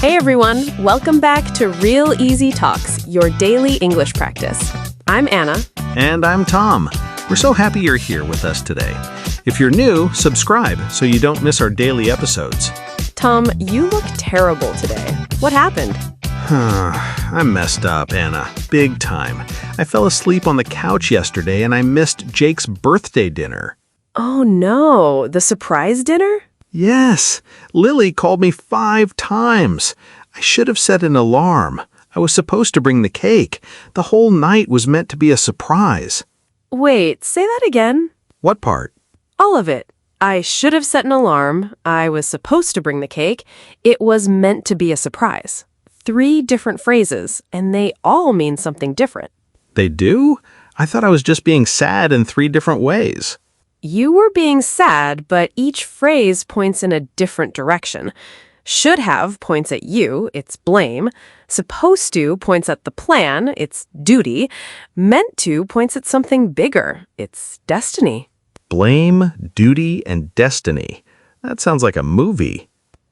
Hey everyone, welcome back to Real Easy Talks, your daily English practice. I'm Anna. And I'm Tom. We're so happy you're here with us today. If you're new, subscribe so you don't miss our daily episodes. Tom, you look terrible today. What happened? I messed up, Anna. Big time. I fell asleep on the couch yesterday and I missed Jake's birthday dinner. Oh no, the surprise dinner? Yes, Lily called me 5 times. I should have set an alarm. I was supposed to bring the cake. The whole night was meant to be a surprise. Wait, say that again. What part? All of it. I should have set an alarm. I was supposed to bring the cake. It was meant to be a surprise. 3 different phrases, and they all mean something different. They do? I thought I was just being sad in 3 different ways. You were being sad, but each phrase points in a different direction. Should have points at you, it's blame. Supposed to points at the plan, it's duty. Meant to points at something bigger, it's destiny. Blame, duty, and destiny. That sounds like a movie.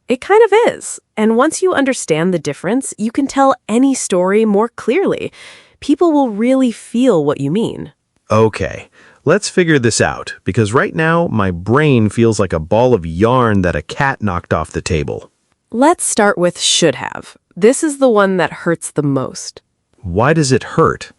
It kind of is. And once you understand the difference, you can tell any story more clearly. People will really feel what you mean. Okay, let's figure this out, because right now my brain feels like a ball of yarn that a cat knocked off the table. Let's start with should have. This is the one that hurts the most. Why does it hurt?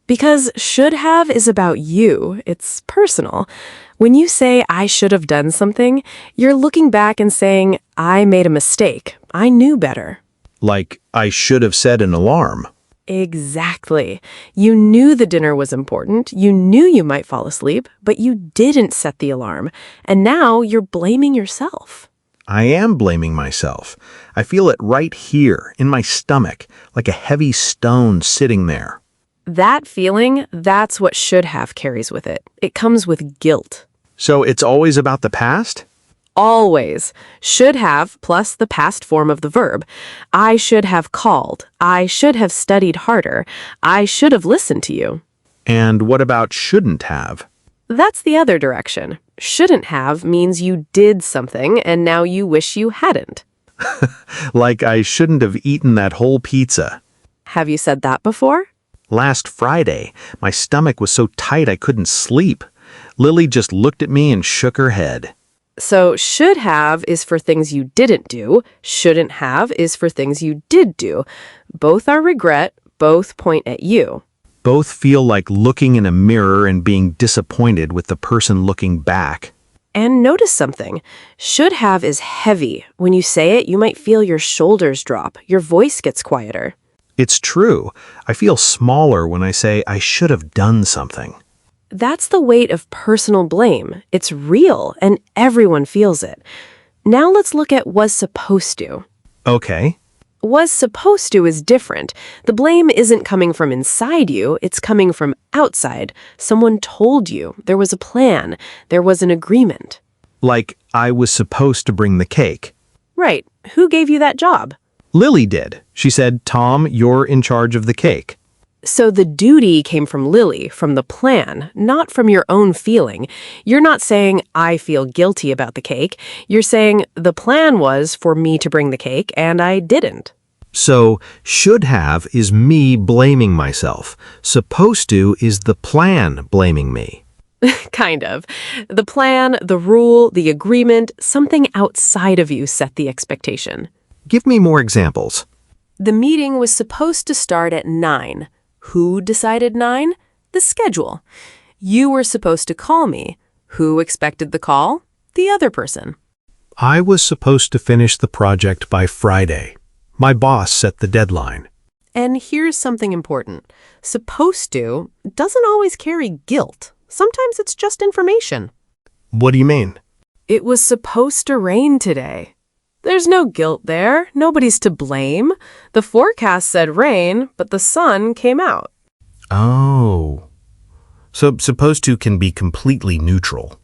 Because should have is about you. It's personal. When you say, I should have done something, you're looking back and saying, I made a mistake. I knew better. Like, I should have set an alarm. Exactly. You knew the dinner was important. You knew you might fall asleep, but you didn't set the alarm. And now you're blaming yourself. I am blaming myself. I feel it right here, in my stomach, like a heavy stone sitting there. That feeling, that's what should have carries with it. It comes with guilt. So it's always about the past? Always. Should have plus the past form of the verb. I should have called. I should have studied harder. I should have listened to you. And what about shouldn't have? That's the other direction. Shouldn't have means you did something and now you wish you hadn't. Like I shouldn't have eaten that whole pizza. Have you said that before? Last Friday, my stomach was so tight I couldn't sleep. Lily just looked at me and shook her head. So should have is for things you didn't do. Shouldn't have is for things you did do. Both are regret. Both point at you. Both feel like looking in a mirror and being disappointed with the person looking back. And notice something. Should have is heavy. When you say it, you might feel your shoulders drop. Your voice gets quieter. It's true. I feel smaller when I say I should have done something. That's the weight of personal blame. It's real, and everyone feels it. Now let's look at was supposed to. Okay. Was supposed to is different. The blame isn't coming from inside you, it's coming from outside. Someone told you. There was a plan. There was an agreement. Like I was supposed to bring the cake. Right. Who gave you that job? Lily did. She said, Tom, you're in charge of the cake. So the duty came from Lily, from the plan, not from your own feeling. You're not saying, I feel guilty about the cake. You're saying, the plan was for me to bring the cake, and I didn't. So, should have is me blaming myself. Supposed to is the plan blaming me. Kind of. The plan, the rule, the agreement, something outside of you set the expectation. Give me more examples. The meeting was supposed to start at 9. Who decided 9? The schedule. You were supposed to call me. Who expected the call? The other person. I was supposed to finish the project by Friday. My boss set the deadline. And here's something important. Supposed to doesn't always carry guilt. Sometimes it's just information. What do you mean? It was supposed to rain today. There's no guilt there. Nobody's to blame. The forecast said rain, but the sun came out. Oh. So supposed to can be completely neutral.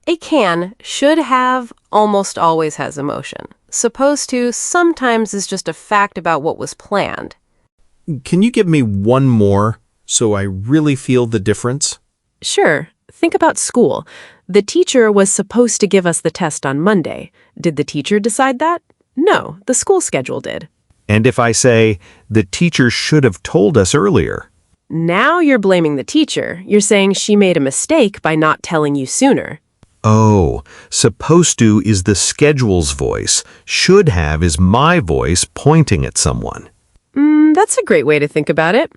It can, should have, almost always has emotion. Supposed to sometimes is just a fact about what was planned. Can you give me one more so I really feel the difference? Sure. Think about school. The teacher was supposed to give us the test on Monday. Did the teacher decide that? No, the school schedule did. And if I say, the teacher should have told us earlier. Now you're blaming the teacher. You're saying she made a mistake by not telling you sooner. Oh, supposed to is the schedule's voice. Should have is my voice pointing at someone. That's a great way to think about it.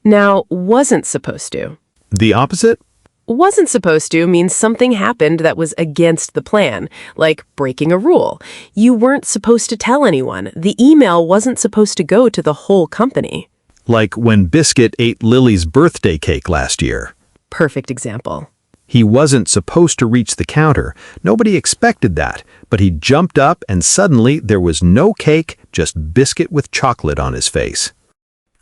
Now, wasn't supposed to. The opposite? Wasn't supposed to means something happened that was against the plan, like breaking a rule. You weren't supposed to tell anyone. The email wasn't supposed to go to the whole company. Like when Biscuit ate Lily's birthday cake last year. Perfect example. He wasn't supposed to reach the counter. Nobody expected that, but he jumped up and suddenly there was no cake, just Biscuit with chocolate on his face.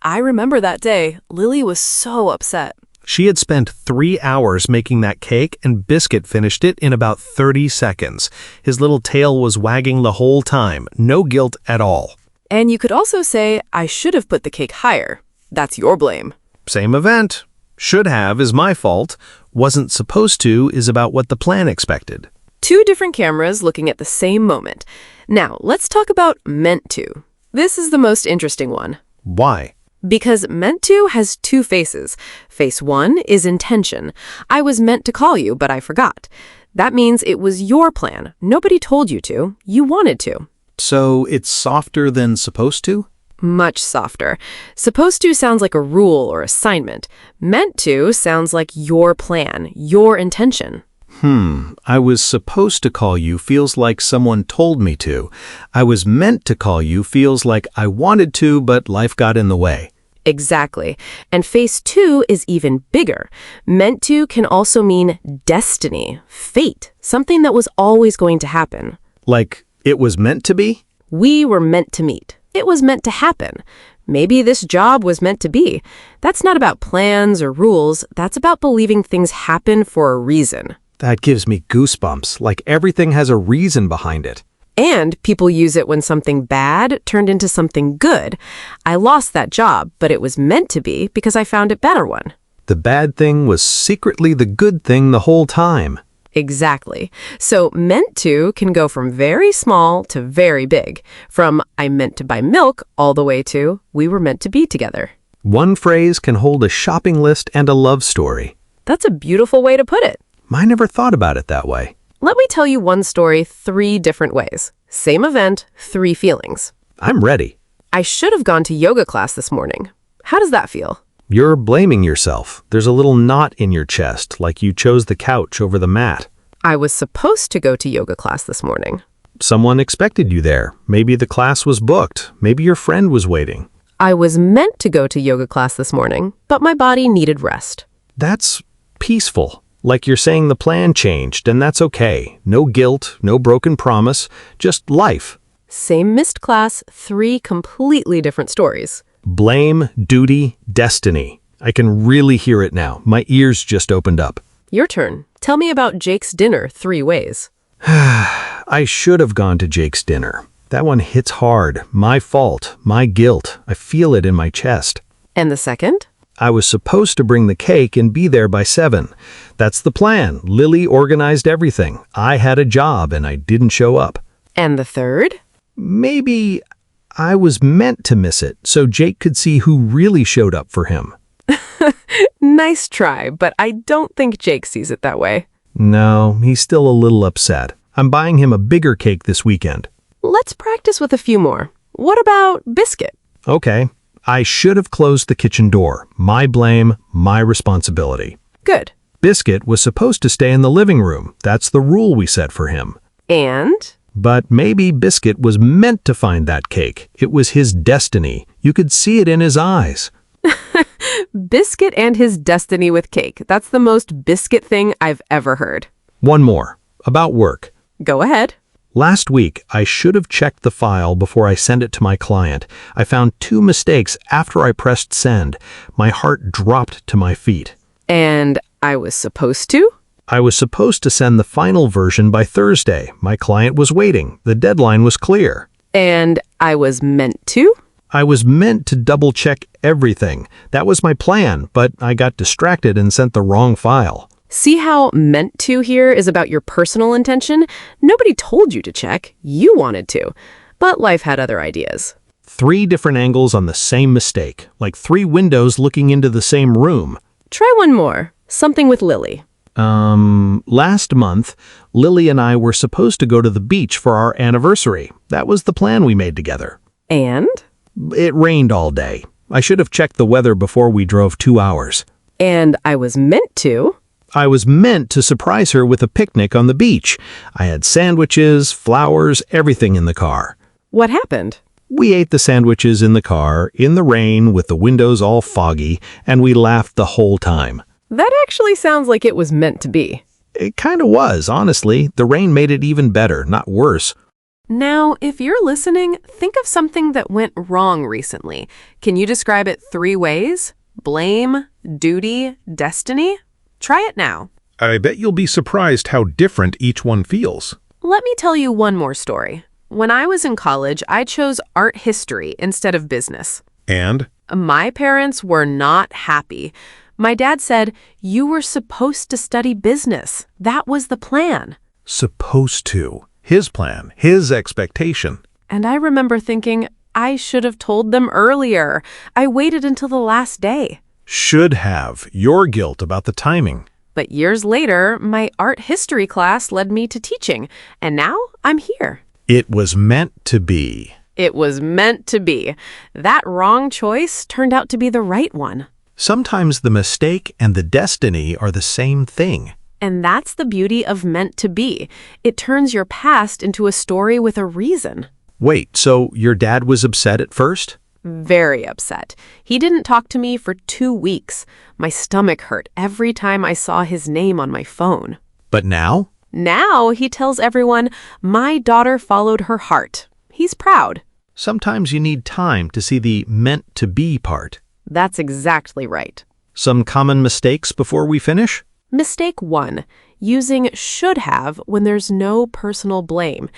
I remember that day. Lily was so upset. She had spent 3 hours making that cake, and Biscuit finished it in about 30 seconds. His little tail was wagging the whole time, no guilt at all. And you could also say, I should have put the cake higher. That's your blame. Same event. Should have is my fault. Wasn't supposed to is about what the plan expected. Two different cameras looking at the same moment. Now, let's talk about meant to. This is the most interesting one. Why? Because meant to has two faces. Face one is intention. I was meant to call you, but I forgot. That means it was your plan. Nobody told you to. You wanted to. So it's softer than supposed to? Much softer. Supposed to sounds like a rule or assignment. Meant to sounds like your plan, your intention. I was supposed to call you feels like someone told me to. I was meant to call you feels like I wanted to, but life got in the way. Exactly. And face two is even bigger. Meant to can also mean destiny, fate, something that was always going to happen. Like, it was meant to be? We were meant to meet. It was meant to happen. Maybe this job was meant to be. That's not about plans or rules. That's about believing things happen for a reason. That gives me goosebumps, like everything has a reason behind it. And people use it when something bad turned into something good. I lost that job, but it was meant to be because I found a better one. The bad thing was secretly the good thing the whole time. Exactly. So meant to can go from very small to very big. From I meant to buy milk all the way to we were meant to be together. One phrase can hold a shopping list and a love story. That's a beautiful way to put it. I never thought about it that way. Let me tell you one story 3 different ways. Same event, 3 feelings. I'm ready. I should have gone to yoga class this morning. How does that feel? You're blaming yourself. There's a little knot in your chest, like you chose the couch over the mat. I was supposed to go to yoga class this morning. Someone expected you there. Maybe the class was booked. Maybe your friend was waiting. I was meant to go to yoga class this morning, but my body needed rest. That's peaceful. Like you're saying the plan changed, and that's okay. No guilt, no broken promise, just life. Same missed class, 3 completely different stories. Blame, duty, destiny. I can really hear it now. My ears just opened up. Your turn. Tell me about Jake's dinner 3 ways. I should have gone to Jake's dinner. That one hits hard. My fault. My guilt. I feel it in my chest. And the second? I was supposed to bring the cake and be there by 7. That's the plan. Lily organized everything. I had a job and I didn't show up. And the third? Maybe I was meant to miss it so Jake could see who really showed up for him. Nice try, but I don't think Jake sees it that way. No, he's still a little upset. I'm buying him a bigger cake this weekend. Let's practice with a few more. What about Biscuit? Okay. I should have closed the kitchen door. My blame, my responsibility. Good. Biscuit was supposed to stay in the living room. That's the rule we set for him. And? But maybe Biscuit was meant to find that cake. It was his destiny. You could see it in his eyes. Biscuit and his destiny with cake. That's the most Biscuit thing I've ever heard. One more. About work. Go ahead. Last week, I should have checked the file before I sent it to my client. I found 2 mistakes after I pressed send. My heart dropped to my feet. And I was supposed to? I was supposed to send the final version by Thursday. My client was waiting. The deadline was clear. And I was meant to? I was meant to double-check everything. That was my plan, but I got distracted and sent the wrong file. See how meant to here is about your personal intention? Nobody told you to check. You wanted to. But life had other ideas. 3 different angles on the same mistake, like 3 windows looking into the same room. Try one more. Something with Lily. Last month, Lily and I were supposed to go to the beach for our anniversary. That was the plan we made together. And? It rained all day. I should have checked the weather before we drove 2 hours. And I was meant to. I was meant to surprise her with a picnic on the beach. I had sandwiches, flowers, everything in the car. What happened? We ate the sandwiches in the car, in the rain, with the windows all foggy, and we laughed the whole time. That actually sounds like it was meant to be. It kind of was, honestly. The rain made it even better, not worse. Now, if you're listening, think of something that went wrong recently. Can you describe it 3 ways? Blame, duty, destiny? Try it now. I bet you'll be surprised how different each one feels. Let me tell you one more story. When I was in college, I chose art history instead of business. And? My parents were not happy. My dad said, "You were supposed to study business. That was the plan." Supposed to. His plan, his expectation. And I remember thinking, I should have told them earlier. I waited until the last day. Should have. Your guilt about the timing. But years later, my art history class led me to teaching, and now I'm here. It was meant to be. It was meant to be. That wrong choice turned out to be the right one. Sometimes the mistake and the destiny are the same thing. And that's the beauty of meant to be. It turns your past into a story with a reason. Wait, so your dad was upset at first? Very upset. He didn't talk to me for 2 weeks. My stomach hurt every time I saw his name on my phone. But now? Now he tells everyone, my daughter followed her heart. He's proud. Sometimes you need time to see the meant to be part. That's exactly right. Some common mistakes before we finish? Mistake 1, using should have when there's no personal blame.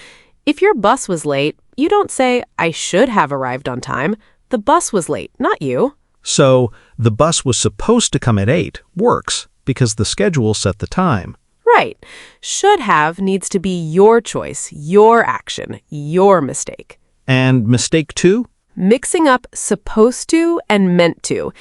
If your bus was late, you don't say, I should have arrived on time. The bus was late, not you. So, the bus was supposed to come at 8 works because the schedule set the time. Right. Should have needs to be your choice, your action, your mistake. And mistake 2? Mixing up supposed to and meant to.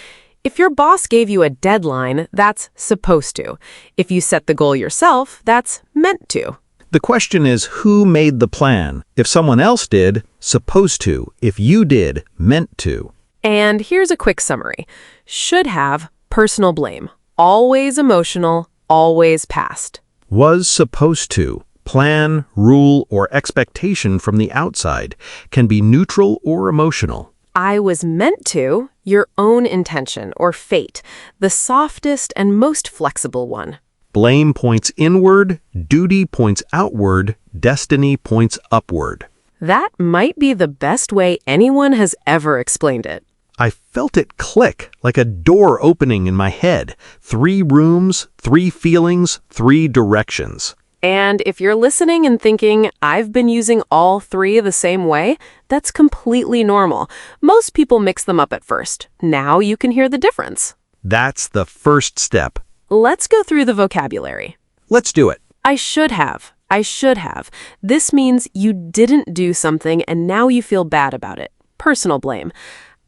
If your boss gave you a deadline, that's supposed to. If you set the goal yourself, that's meant to. The question is who made the plan? If someone else did, supposed to. If you did, meant to. And here's a quick summary. Should have, personal blame. Always emotional, always past. Was supposed to. Plan, rule, or expectation from the outside can be neutral or emotional. I was meant to, your own intention or fate, the softest and most flexible one. Blame points inward, duty points outward, destiny points upward. That might be the best way anyone has ever explained it. I felt it click, like a door opening in my head. 3 rooms, 3 feelings, 3 directions. And if you're listening and thinking, I've been using all 3 the same way, that's completely normal. Most people mix them up at first. Now you can hear the difference. That's the first step. Let's go through the vocabulary. Let's do it. I should have. I should have. This means you didn't do something and now you feel bad about it. Personal blame.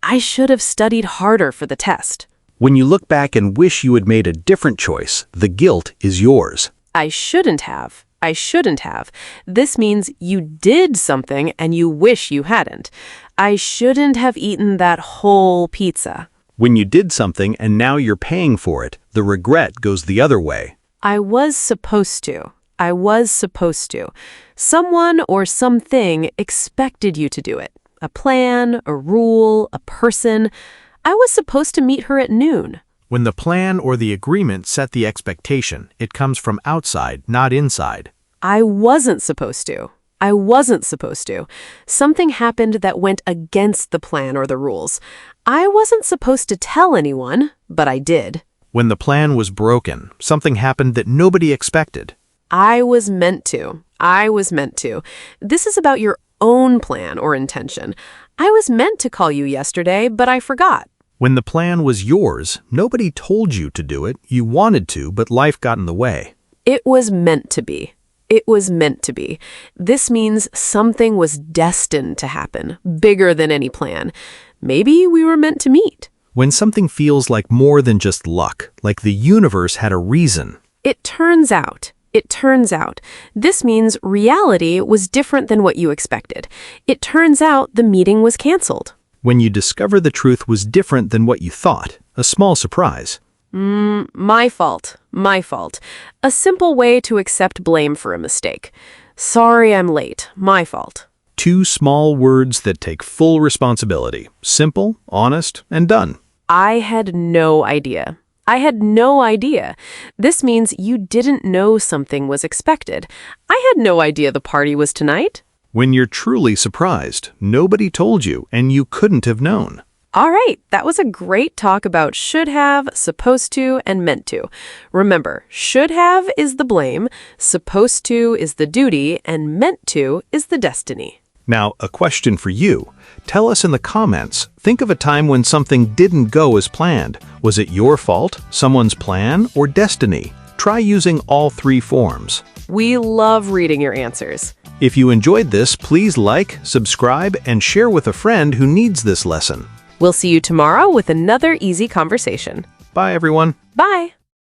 I should have studied harder for the test. When you look back and wish you had made a different choice, the guilt is yours. I shouldn't have. I shouldn't have. This means you did something and you wish you hadn't. I shouldn't have eaten that whole pizza. When you did something and now you're paying for it, the regret goes the other way. I was supposed to. I was supposed to. Someone or something expected you to do it. A plan, a rule, a person. I was supposed to meet her at noon. When the plan or the agreement set the expectation, it comes from outside, not inside. I wasn't supposed to. I wasn't supposed to. Something happened that went against the plan or the rules. I wasn't supposed to tell anyone, but I did. When the plan was broken, something happened that nobody expected. I was meant to. I was meant to. This is about your own plan or intention. I was meant to call you yesterday, but I forgot. When the plan was yours, nobody told you to do it. You wanted to, but life got in the way. It was meant to be. It was meant to be. This means something was destined to happen, bigger than any plan. Maybe we were meant to meet. When something feels like more than just luck, like the universe had a reason. It turns out. This means reality was different than what you expected. It turns out the meeting was canceled. When you discover the truth was different than what you thought, a small surprise. My fault. A simple way to accept blame for a mistake. Sorry I'm late. My fault. 2 small words that take full responsibility. Simple, honest, and done. I had no idea. This means you didn't know something was expected. I had no idea the party was tonight. When you're truly surprised, nobody told you, and you couldn't have known. All right, that was a great talk about should have, supposed to, and meant to. Remember, should have is the blame, supposed to is the duty, and meant to is the destiny. Now, a question for you. Tell us in the comments, think of a time when something didn't go as planned. Was it your fault, someone's plan, or destiny? Try using all 3 forms. We love reading your answers. If you enjoyed this, please like, subscribe, and share with a friend who needs this lesson. We'll see you tomorrow with another easy conversation. Bye, everyone. Bye.